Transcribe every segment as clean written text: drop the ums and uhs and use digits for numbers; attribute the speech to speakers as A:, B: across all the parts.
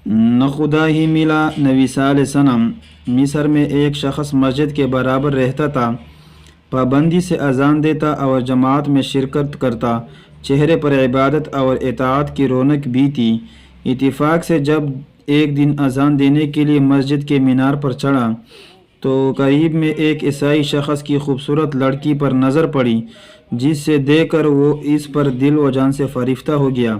A: نہ خدا ہی ملا نہ وصال صنم۔ مصر میں ایک شخص مسجد کے برابر رہتا تھا، پابندی سے اذان دیتا اور جماعت میں شرکت کرتا، چہرے پر عبادت اور اطاعت کی رونق بھی تھی۔ اتفاق سے جب ایک دن اذان دینے کے لیے مسجد کے مینار پر چڑھا تو قریب میں ایک عیسائی شخص کی خوبصورت لڑکی پر نظر پڑی، جس سے دیکھ کر وہ اس پر دل و جان سے فریفتہ ہو گیا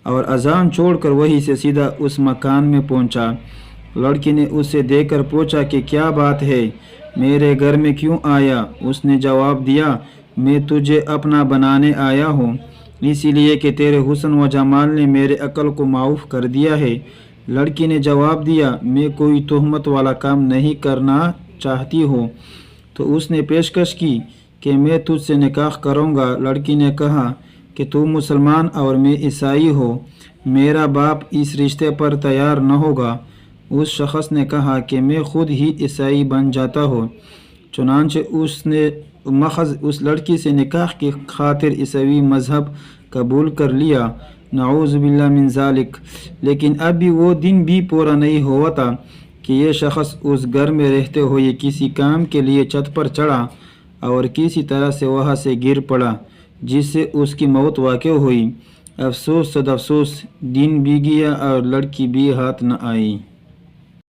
A: اور اذان چھوڑ کر وہیں سے سیدھا اس مکان میں پہنچا۔ لڑکی نے اس سے دیکھ کر پوچھا کہ کیا بات ہے، میرے گھر میں کیوں آیا؟ اس نے جواب دیا، میں تجھے اپنا بنانے آیا ہوں، اسی لیے کہ تیرے حسن و جمال نے میرے عقل کو معاف کر دیا ہے۔ لڑکی نے جواب دیا، میں کوئی تہمت والا کام نہیں کرنا چاہتی ہوں۔ تو اس نے پیشکش کی کہ میں تجھ سے نکاح کروں گا۔ لڑکی نے کہا کہ تو مسلمان اور میں عیسائی ہوں، میرا باپ اس رشتے پر تیار نہ ہوگا۔ اس شخص نے کہا کہ میں خود ہی عیسائی بن جاتا ہوں۔ چنانچہ اس نے محض اس لڑکی سے نکاح کی خاطر عیسائی مذہب قبول کر لیا، نعوذ باللہ من ذالک۔ لیکن اب بھی وہ دن بھی پورا نہیں ہوا تھا کہ یہ شخص اس گھر میں رہتے ہوئے کسی کام کے لیے چھت پر چڑھا اور کسی طرح سے وہاں سے گر پڑا، جس سے اس کی موت واقع ہوئی۔ افسوس صد افسوس، دن بھی گیا اور لڑکی بھی ہاتھ نہ آئی۔